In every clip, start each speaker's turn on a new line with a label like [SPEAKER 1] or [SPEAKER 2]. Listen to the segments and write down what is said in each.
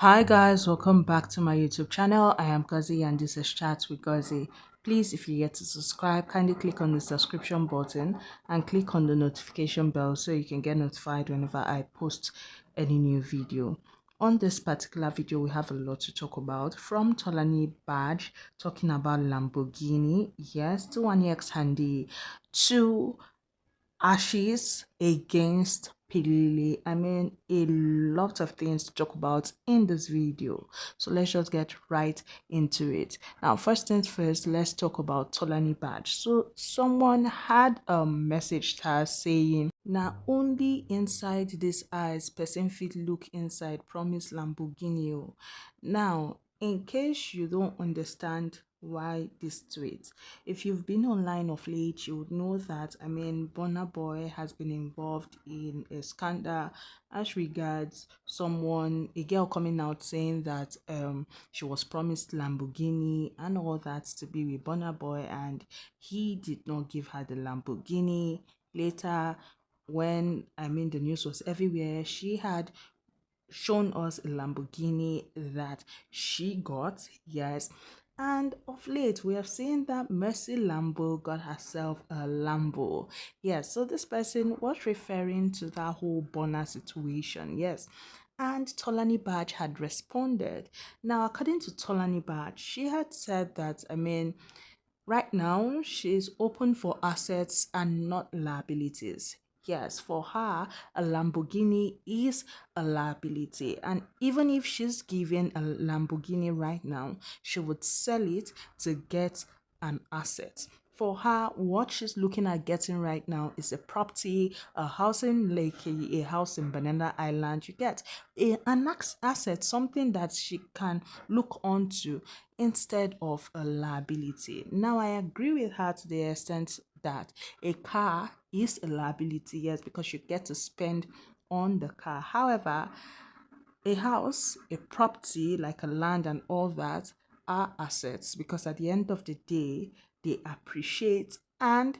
[SPEAKER 1] Hi guys, welcome back to my YouTube channel. I am Gazi and this is Chat with Gazi. Please, if you yet to subscribe, kindly click on the subscription button and click on the notification bell so you can get notified whenever I post any new video. On this particular video, we have a lot to talk about, from Tolanibaj talking about Lamborghini, yes, to WannixHandixCaleb, to Ashes against Pilili. I mean, a lot of things to talk about in this video. So let's just get right into it. Now, first things first, let's talk about Tolanibaj. So someone had a message her saying, "Now only inside these eyes, person fit look inside, promise Lamborghini." Oh." Now, in case you don't understand why this tweet, if you've been online of late, you would know that Burna Boy has been involved in a scandal as regards a girl coming out saying that she was promised Lamborghini and all that to be with Burna Boy, and he did not give her the Lamborghini. Later, when the news was everywhere, she had shown us a Lamborghini that she got, yes. And of late, we have seen that Mercy Lambo got herself a Lambo. Yes, so this person was referring to that whole Bonner situation, yes. And Tolanibaj had responded. Now, according to Tolanibaj, she had said that, right now, she's open for assets and not liabilities. Yes, for her, a Lamborghini is a liability. And even if she's given a Lamborghini right now, she would sell it to get an asset. For her, what she's looking at getting right now is a property, a house in Lakey, a house in Banana Island. You get an asset, something that she can look onto instead of a liability. Now, I agree with her to the extent that a car is a liability, yes, because you get to spend on the car. However, a house, a property like a land and all that are assets, because at the end of the day, they appreciate and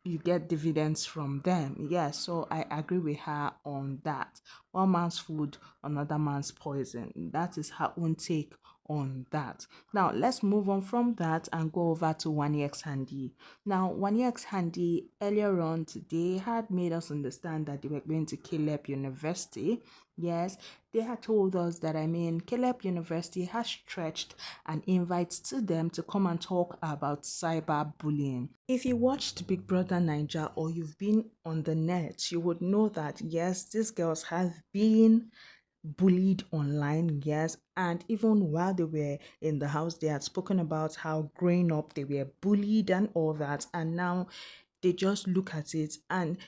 [SPEAKER 1] you get dividends from them. Yeah, so I agree with her on that. One man's food, another man's poison. That is her own take on that. Now let's move on from that and go over to WannixHandixCaleb. Now WannixHandixCaleb earlier on today had made us understand that they were going to Caleb University. Yes, they had told us that Caleb University has stretched an invite to them to come and talk about cyberbullying. If you watched Big Brother Niger or you've been on the net, you would know that yes, these girls have been bullied online, yes, and even while they were in the house, they had spoken about how growing up they were bullied and all that, and now they just look at it and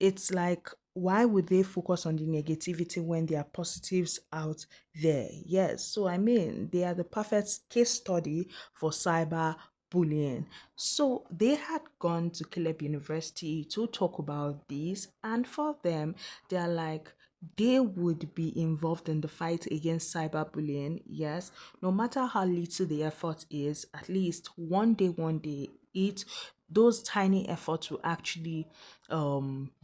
[SPEAKER 1] it's like, why would they focus on the negativity when there are positives out there? Yes, so they are the perfect case study for cyber bullying. So they had gone to Caleb University to talk about this, and for them, they're like, they would be involved in the fight against cyberbullying. Yes, no matter how little the effort is, at least one day, it those tiny efforts will actually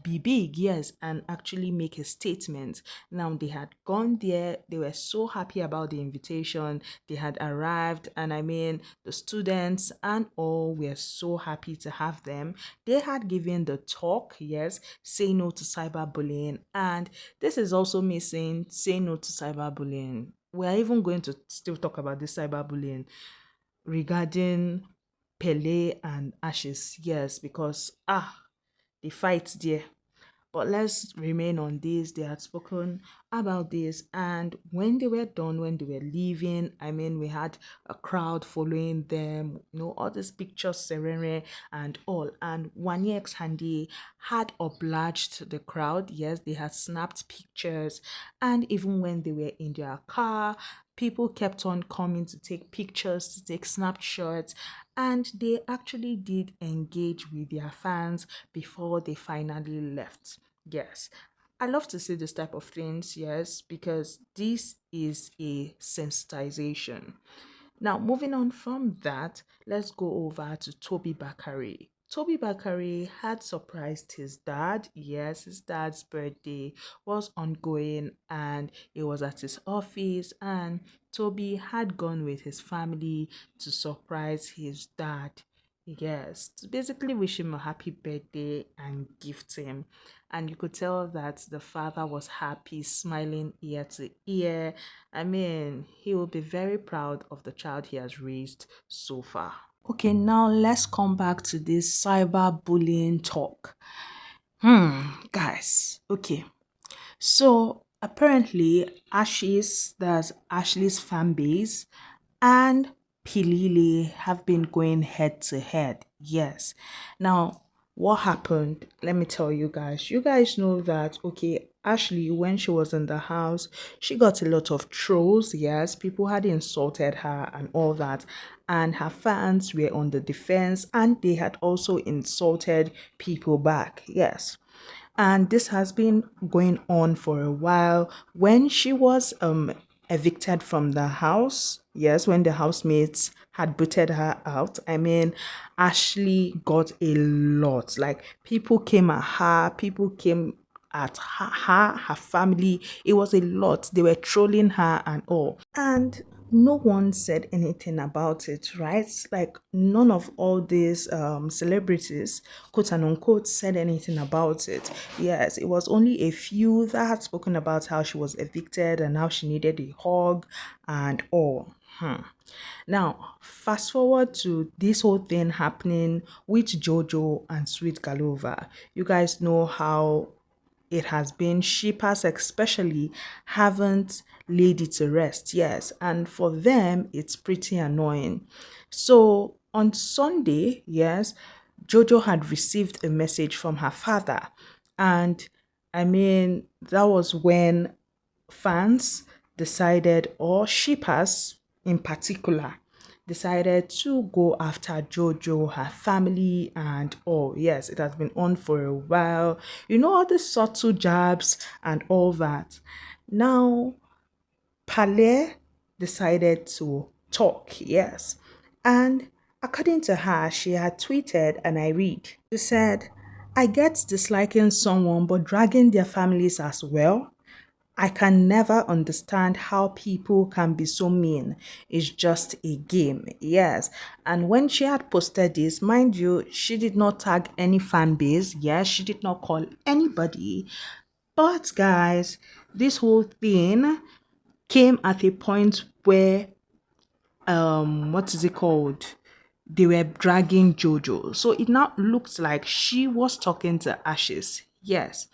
[SPEAKER 1] be big, yes, and actually make a statement. Now they had gone there, they were so happy about the invitation, they had arrived, and the students and all were so happy to have them. They had given the talk, yes, say no to cyberbullying, and this is also me saying say no to cyberbullying. We're even going to still talk about this cyberbullying regarding Pele and Ashes, yes, because the fight there. But let's remain on this. They had spoken about this, and when they were done, when they were leaving, we had a crowd following them, all these pictures, serene and all. And WannixHandixCaleb had obliged the crowd. Yes, they had snapped pictures, and even when they were in their car, people kept on coming to take pictures, to take snapshots, and they actually did engage with their fans before they finally left. Yes, I love to see this type of things, yes, because this is a sensitization. Now, moving on from that, let's go over to Toby Bakar. Toby Bakar had surprised his dad. Yes, his dad's birthday was ongoing and he was at his office, and Toby had gone with his family to surprise his dad. Yes, to basically wish him a happy birthday and gift him. And you could tell that the father was happy, smiling ear to ear. I mean, he will be very proud of the child he has raised so far. Okay, now let's come back to this cyberbullying talk. Guys, okay. So apparently, that's Ashley's fan base, and Pilile have been going head to head. Yes. Now, what happened? Let me tell you guys. You guys know that, okay, Ashley, when she was in the house, she got a lot of trolls. Yes, people had insulted her and all that. And her fans were on the defense, and they had also insulted people back. Yes, and this has been going on for a while. When she was evicted from the house, yes, when the housemates had booted her out, I mean, Ashley got a lot. Like, people came at her, people came at her family. It was a lot. They were trolling her and all, and no one said anything about it, right? Like, none of all these celebrities, quote and unquote, said anything about it. Yes, it was only a few that had spoken about how she was evicted and how she needed a hug and all. Now, fast forward to this whole thing happening with Jojo and sweetguluva. You guys know how it has been. Shippers especially haven't laid it to rest. Yes, and for them it's pretty annoying. So on Sunday, yes, Jojo had received a message from her father, and I mean, that was when fans decided, or shippers in particular, decided to go after Jojo, her family, and all. Yes, it has been on for a while. You know, all the subtle jabs and all that. Now, Pale decided to talk, yes. And according to her, she had tweeted, and I read, she said, I get disliking someone but dragging their families as well. I can never understand how people can be so mean. It's just a game. Yes. And when she had posted this, mind you, she did not tag any fan base. Yes, she did not call anybody. But guys, this whole thing came at a point where what is it called? They were dragging Jojo. So it now looks like she was talking to Ashes. Yes.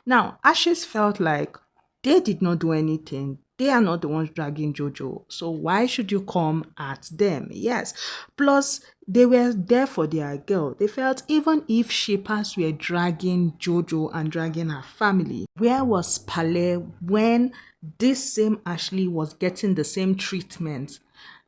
[SPEAKER 1] Now, Ashes felt like they did not do anything. They are not the ones dragging Jojo. So why should you come at them? Yes. Plus, they were there for their girl. They felt even if shippers were dragging Jojo and dragging her family, where was Pale when this same Ashley was getting the same treatment?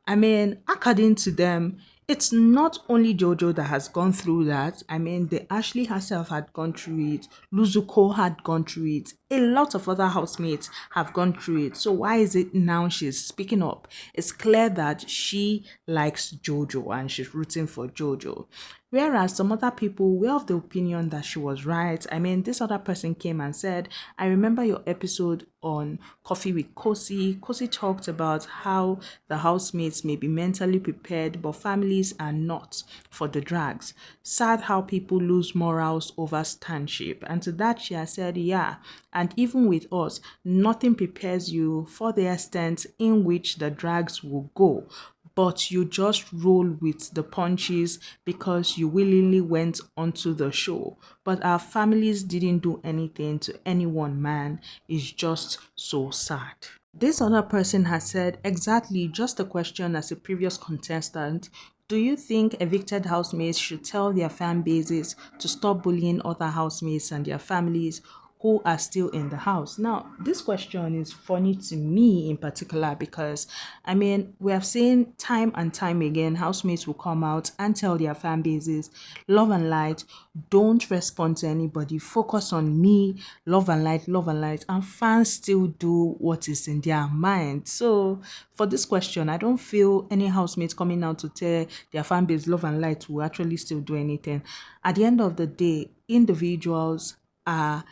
[SPEAKER 1] I mean, according to them, it's not only Jojo that has gone through that. I mean, the Ashley herself had gone through it. Luzuko had gone through it. A lot of other housemates have gone through it. So why is it now she's speaking up? It's clear that she likes Jojo and she's rooting for Jojo. Whereas some other people were of the opinion that she was right. I mean, this other person came and said, I remember your episode on Coffee with Kosi. Kosi talked about how the housemates may be mentally prepared, but families are not for the drags. Sad how people lose morals over standship. And to that, she has said, yeah, and even with us, nothing prepares you for the extent in which the drags will go, but you just roll with the punches because you willingly went onto the show. But our families didn't do anything to anyone, man. It's just so sad. This other person has said exactly just a question as a previous contestant. Do you think evicted housemates should tell their fan bases to stop bullying other housemates and their families? who are still in the house. Now, this question is funny to me in particular because, I mean, we have seen time and time again, housemates will come out and tell their fan bases, love and light, don't respond to anybody, focus on me, love and light, and fans still do what is in their mind. So, for this question, I don't feel any housemates coming out to tell their fan base love and light will actually still do anything. At the end of the day, individuals are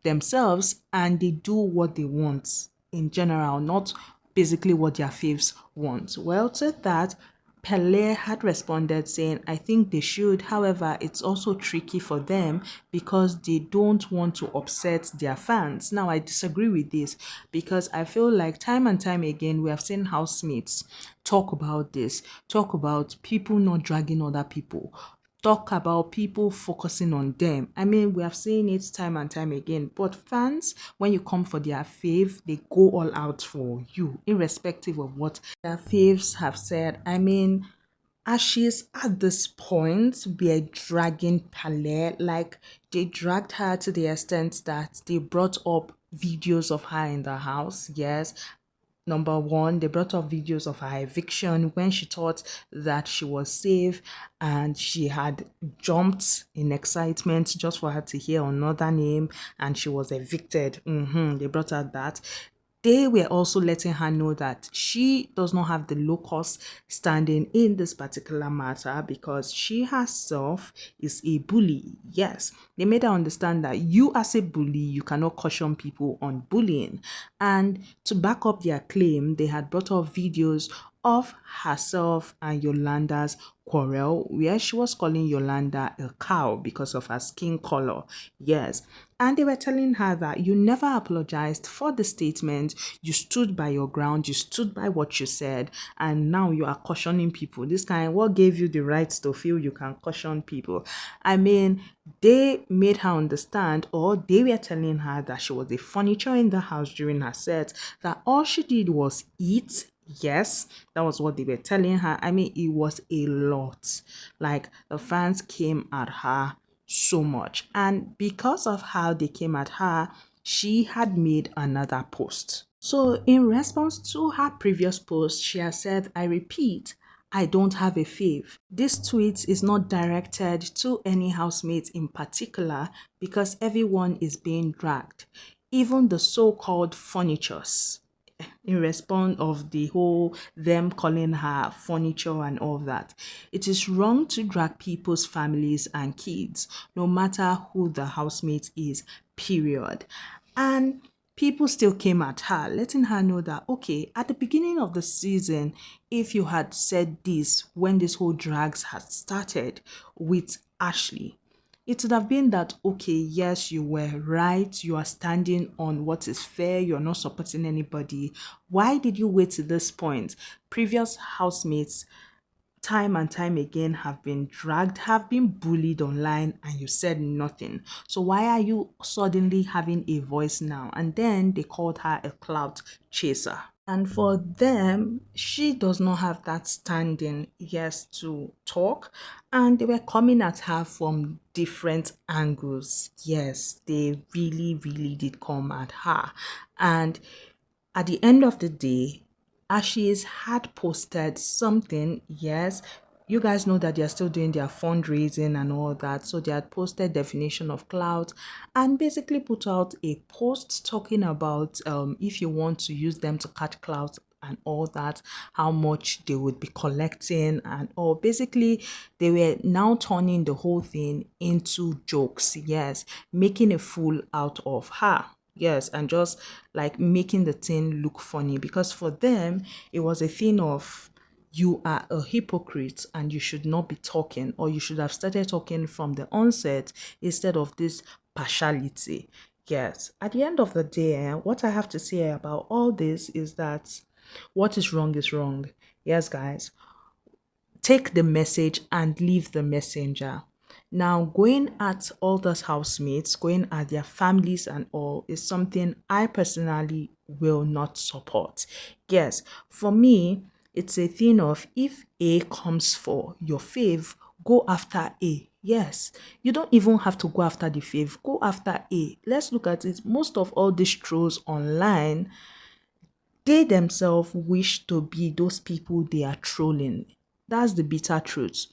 [SPEAKER 1] themselves and they do what they want in general, not basically what their faves want. Well, to that, Pele had responded saying, I think they should. However, it's also tricky for them because they don't want to upset their fans. Now, I disagree with this because I feel like time and time again, we have seen housemates talk about this, talk about people not dragging other people, talk about people focusing on them. I mean, we have seen it time and time again. But fans, when you come for their fave, they go all out for you, irrespective of what their faves have said. I mean, Ashes at this point were dragging Pale, like they dragged her to the extent that they brought up videos of her in the house. Yes, number one, they brought up videos of her eviction when she thought that she was safe and she had jumped in excitement just for her to hear another name and she was evicted. They brought out that. They were also letting her know that she does not have the locus standing in this particular matter because she herself is a bully. Yes, they made her understand that you as a bully, you cannot caution people on bullying. And to back up their claim, they had brought up videos of herself and Yolanda's quarrel where she was calling Yolanda a cow because of her skin color. Yes. And they were telling her that you never apologized for the statement. You stood by your ground. You stood by what you said. And now you are cautioning people. This kind, what gave you the right to feel you can caution people? I mean, they made her understand, or they were telling her that she was the furniture in the house during her set, that all she did was eat. Yes, that was what they were telling her. I mean, it was a lot. Like, the fans came at her so much. And because of how they came at her, she had made another post. So, in response to her previous post, she has said, I repeat, I don't have a fave. This tweet is not directed to any housemate in particular because everyone is being dragged, even the so-called furnitures, in response of the whole them calling her furniture and all that. It is wrong to drag people's families and kids, no matter who the housemate is, period. And people still came at her, letting her know that, okay, at the beginning of the season, if you had said this when this whole drags had started with Ashley, it would have been that, okay, yes, you were right. You are standing on what is fair. You're not supporting anybody. Why did you wait to this point? Previous housemates, time and time again, have been dragged, have been bullied online, and you said nothing. So why are you suddenly having a voice now? And then they called her a clout chaser. And for them, she does not have that standing, yes, to talk. And they were coming at her from different angles. Yes, they really, really did come at her. And at the end of the day, Ashes had posted something, yes. You guys know that they're still doing their fundraising and all that. So they had posted definition of clout and basically put out a post talking about if you want to use them to catch clout and all that, how much they would be collecting and all. Basically, they were now turning the whole thing into jokes, yes, making a fool out of her. Yes, and just like making the thing look funny because for them, it was a thing of you are a hypocrite and you should not be talking, or you should have started talking from the onset instead of this partiality. Yes, at the end of the day, what I have to say about all this is that what is wrong is wrong. Yes, guys, take the message and leave the messenger. Now, going at all those housemates, going at their families and all is something I personally will not support. Yes, for me, it's a thing of if A comes for your fave, go after A. Yes, you don't even have to go after the fave, go after A. Let's look at it. Most of all these trolls online, they themselves wish to be those people they are trolling. That's the bitter truth.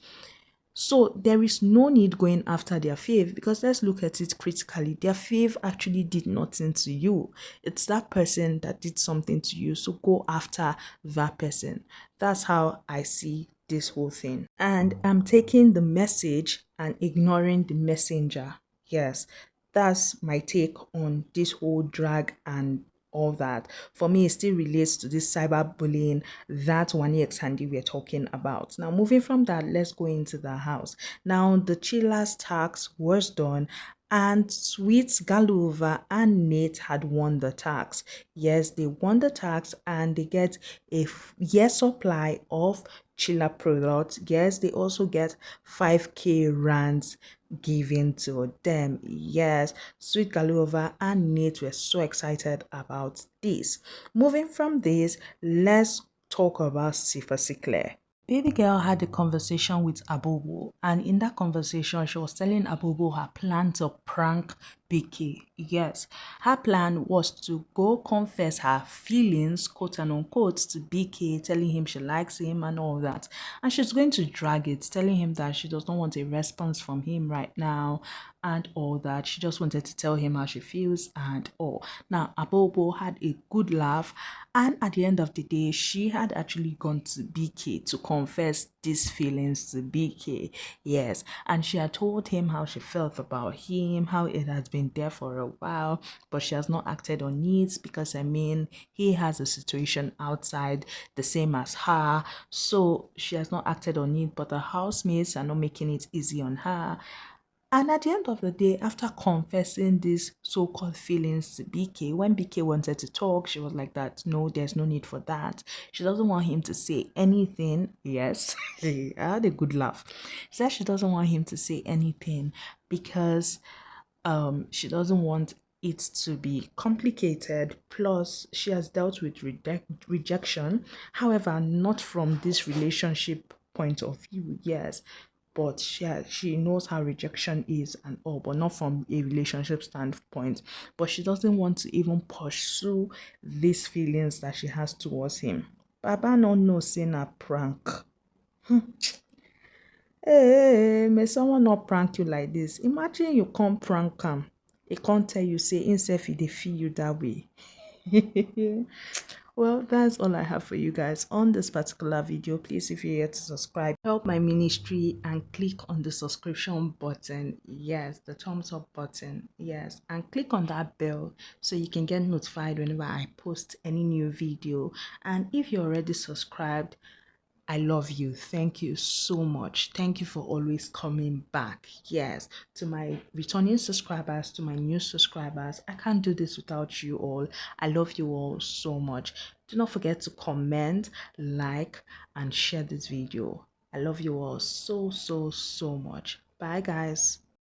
[SPEAKER 1] So there is no need going after their fave, because let's look at it critically. Their fave actually did nothing to you. It's that person that did something to you. So go after that person. That's how I see this whole thing. And I'm taking the message and ignoring the messenger. Yes, that's my take on this whole drag and all that. For me, it still relates to this cyberbullying that WannixHanddy we're talking about. Now, moving from that, let's go into the house. Now, the chillers tax was done, and sweetguluva and Nate had won the tax. Yes, they won the tax and they get a year supply of chiller products. Yes, they also get 5k rands given to them. Yes, sweetguluva and Nate were so excited about this. Moving from this, let's talk about Siphesihle. Baby girl had a conversation with Abobo, and in that conversation, she was telling Abobo her plan to prank Beekay. Yes, her plan was to go confess her feelings, quote and unquote, to Beekay, telling him she likes him and all that. And she's going to drag it, telling him that she does not want a response from him right now and all that. She just wanted to tell him how she feels and all. Now, Abobo had a good laugh, and at the end of the day, she had actually gone to Beekay to confess these feelings to Beekay. Yes, and she had told him how she felt about him, how it has been there for a while, but she has not acted on it because, I mean, he has a situation outside the same as her, so she has not acted on it, but the housemates are not making it easy on her. And at the end of the day, after confessing these so-called feelings to Beekay, when Beekay wanted to talk, she was like that, no, there's no need for that. She doesn't want him to say anything. Yes, I had a good laugh. She said she doesn't want him to say anything because she doesn't want it to be complicated. Plus, she has dealt with rejection. However, not from this relationship point of view, yes, but she knows how rejection is and all, but not from a relationship standpoint. But she doesn't want to even pursue these feelings that she has towards him. Baba no know saying a prank. Hey, may someone not prank you like this? Imagine you come prank him. He can't tell you, say, himself, they feel you that way. Well, that's all I have for you guys on this particular video. Please, if you're here to subscribe, help my ministry and click on the subscription button. Yes, the thumbs up button. Yes, and click on that bell so you can get notified whenever I post any new video. And if you're already subscribed, I love you. Thank you so much. Thank you for always coming back. Yes, to my returning subscribers, to my new subscribers, I can't do this without you all. I love you all so much. Do not forget to comment, like, and share this video. I love you all so, so, so much. Bye, guys.